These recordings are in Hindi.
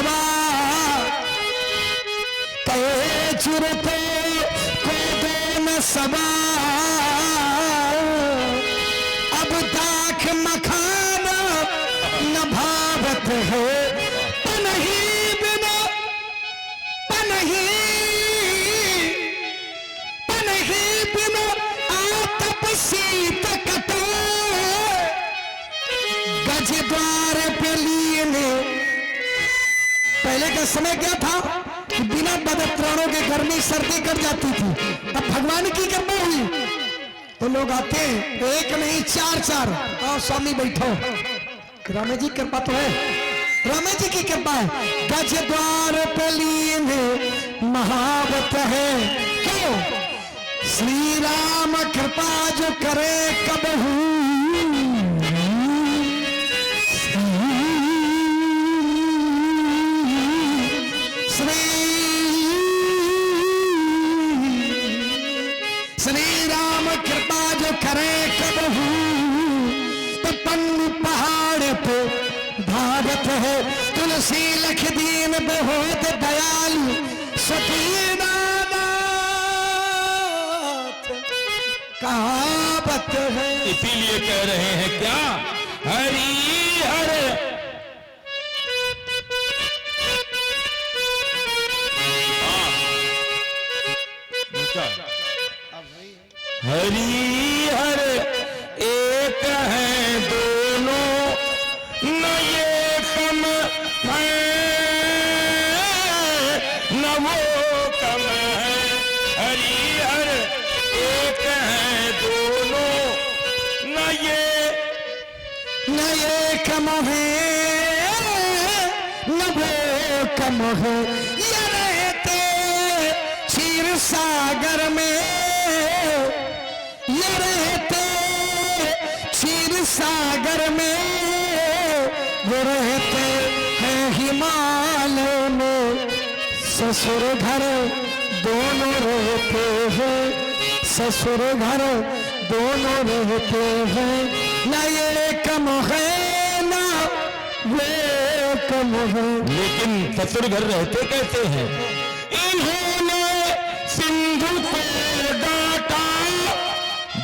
हवा कहे चुरते को दो न सबा अब ताख मखाना न भावत है पनही बिना आतप शीत कटे गज द्वार पे लिए पहले का समय क्या था कि बिना बदत्राणों के गर्मी सर्दी कट जाती थी। तब भगवान की कृपा हुई तो लोग आते हैं एक नहीं चार चार। आओ स्वामी बैठो, रामे जी कृपा तो है, रामे जी की कृपा है। गज द्वार पे लिए महावत है क्यों श्री राम कृपा जो करे कबहू श्री राम कृपा जो करे कबहू तो पन्नु पहाड़ पे भागत है तुलसी लख दीन बहुत दयालु सतीना कहावत है। इसीलिए कह रहे हैं क्या हरि हर हरि हर एक है दोनों न ये कम है न वो कम है। हरि हर एक है दोनों न ये कम है न वो कम है। ये रहते क्षीर सागर में, ये रहते क्षीर सागर में, वो रहते हैं हिमालय में। ससुर घर दोनों रहते हैं, ससुर घर दोनों रहते हैं। न ये कम है न वो कम है। लेकिन ससुर घर रहते कैसे हैं? इन्होंने सिंधु को डांटा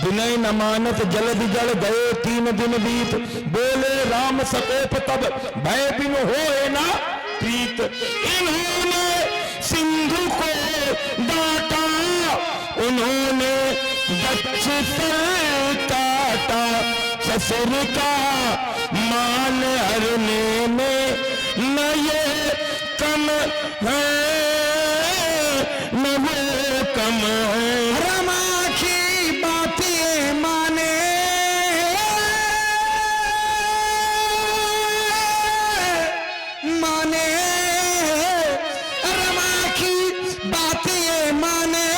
विनय न मानस जल्द जल गए 3 दिन बीत। बोले राम सकोप तब भय बिन होए ना प्रीत। इन्होंने सिंधु को डांटा उन्होंने दक्ष पर काटा। ससुर का मान हरने में न ये कम है न वो कम है। रमा की बात ये माने माने, रमा की बात ये माने,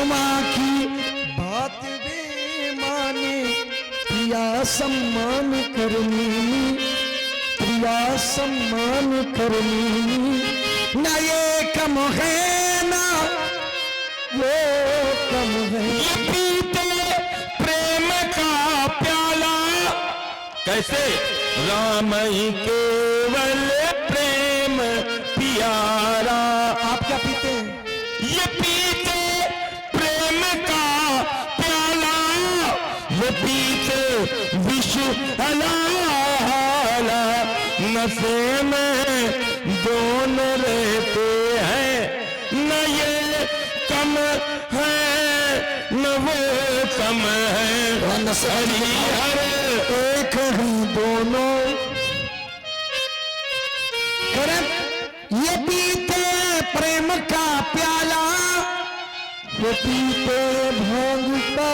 उमा की बात भी माने। प्रिया सम्मान करनी, प्रिया सम्मान करनी। न ये कम है ना वो कम है। ये पीते प्रेम का प्याला कैसे राम ही केवल प्रेम प्यारा। आप क्या पीते हैं? ये पीते प्रेम का प्याला, ये पीते विष हलाला। नशे में दोनों रहते हैं न ये कम है न वो कम है। हरि हर एक ही दोनों ये पीते प्रेम का प्याला, ये पीते भांग का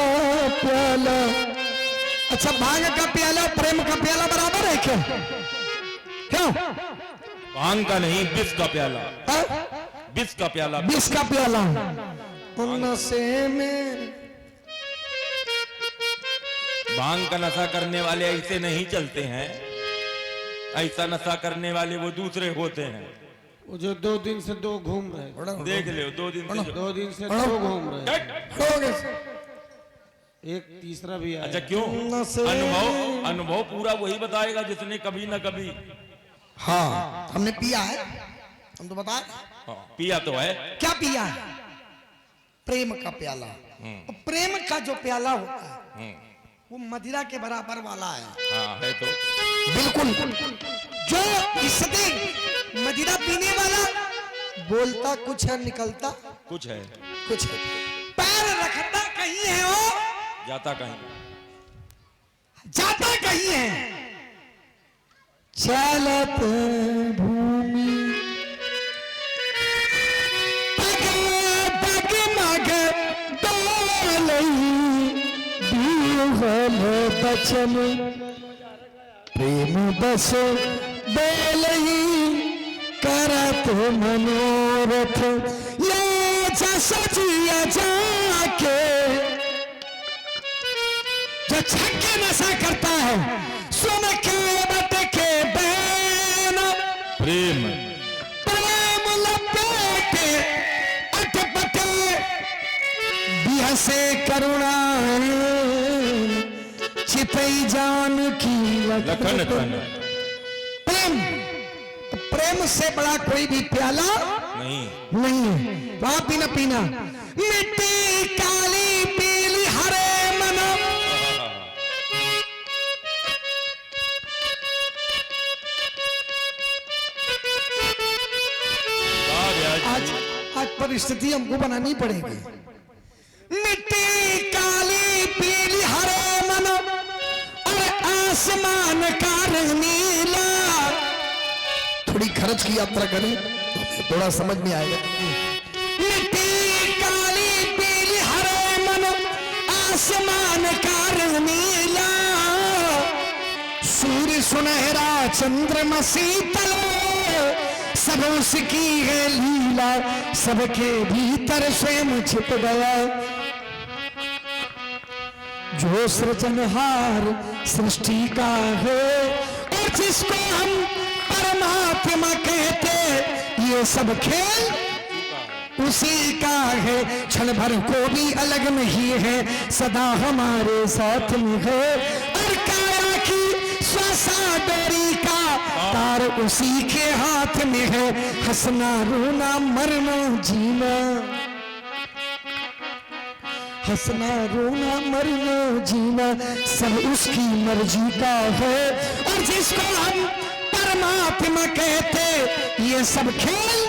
प्याला। अच्छा भांग का प्याला प्रेम का प्याला बराबर है क्या? क्यों? भांग का नहीं विष का प्याला, विष का प्याला, विष का प्याला। नशे में भांग का नशा करने वाले ऐसे नहीं चलते हैं। ऐसा नशा करने वाले वो दूसरे होते हैं, वो जो 2 दिन से 2 घूम रहे। देख ले 2 दिन से 2 दिन से 2 घूम रहे। एक तीसरा भी आया। अच्छा क्यों? अनुभव पूरा वही बताएगा जिसने कभी ना कभी हाँ हमने पिया है, हम तो बताए हाँ, पिया तो है। क्या पिया है? प्रेम का प्याला। और प्रेम का जो प्याला होता है वो मदिरा के बराबर वाला है। हाँ है तो बिल्कुल। जो इससे मदिरा पीने वाला बोलता कुछ है, निकलता कुछ है, कुछ है, पैर रखता कहीं है वो, जाता कहीं, जाता कहीं है। चलत भूमि पग मग डोलई दूहल बचन प्रेम बस बोलई करत मनोरथ ये सजिया जाके। जो छक्के नशा करता है सुन के बट के बैन प्रेम प्रेम लपेटे अटपटे बिहसे करुणा चितई जान की लखन तन। प्रेम, प्रेम से बड़ा कोई भी प्याला नहीं। वहां पीना पीना मिट्टी काली पीली हरे मन। आज परिस्थिति हमको बनानी पड़ेगी। मिट्टी काली पीली हरे मन और आसमान का रंग नीला। थोड़ी खर्च की यात्रा करें तो थोड़ा समझ में आएगा। मिट्टी काली पीली हरे मन आसमान का रंग नीला। सूर्य सुनहरा चंद्रमा शीतल सब उसकी है लीला। सबके भीतर स्वयं छिप गया जो सृजनहार सृष्टि का है और जिसको हम परमात्मा कहते। ये सब खेल उसी का है, क्षण भर को भी अलग नहीं है, सदा हमारे साथ में है। और काया की श्वासा डोरी का तार उसी के हाथ में है। हंसना रोना मरना जीना, हंसना रोना मरना जीना सब उसकी मर्जी का है। और जिसको हम परमात्मा कहते ये सब खेल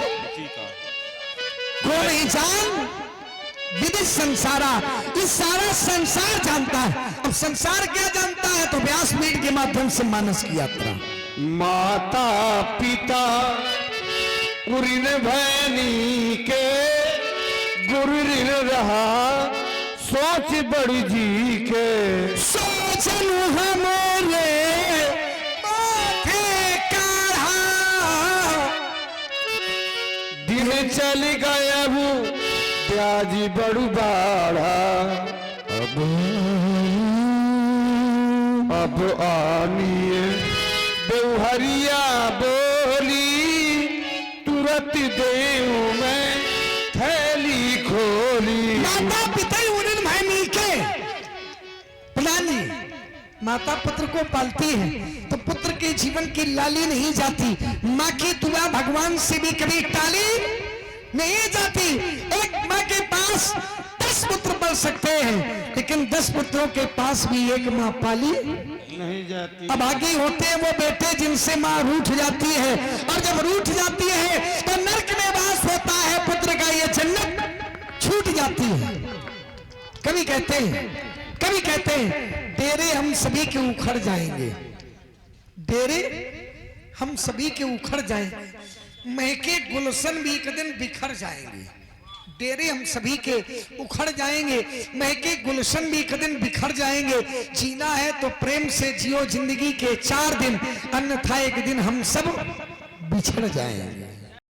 को नहीं जान विदित संसारा। इस सारा संसार जानता है। अब संसार क्या जानता है तो व्यासपीठ के माध्यम से मानस की यात्रा। माता पिता गुरु भैनी के गुरु रहा सोच बड़ी जी के। सोचन हमारे माथे काढ़ा दिन चल गया वो ब्याज बड़ू बाढ़ा। अब आनिए बेहरिया बोली तुरंत देव में थैली खोली। माता पिता उन्हें भाई के प्लानी माता पुत्र को पालती है तो पुत्र के जीवन की लाली नहीं जाती। माँ की दुआ भगवान से भी कभी टाली नहीं जाती। एक माँ के पास 10 पुत्र पल सकते हैं लेकिन 10 पुत्रों के पास भी एक माँ पाली नहीं जाती। अब आगे होते हैं वो बेटे जिनसे माँ रूठ जाती है और जब रूठ जाती है तो नरक में वास होता है पुत्र का। ये जन्नत छूट जाती है। कभी कहते हैं डेरे हम सभी के उखड़ जाएंगे, डेरे हम सभी के उखड़ जाएंगे, महके गुलशन भी एक दिन बिखर जाएंगे। डेरे हम सभी के उखड़ जाएंगे, महके गुलशन भी एक दिन बिखर जाएंगे। जीना है तो प्रेम से जियो जिंदगी के 4 दिन, अन्यथा एक दिन हम सब बिछड़ जाएंगे।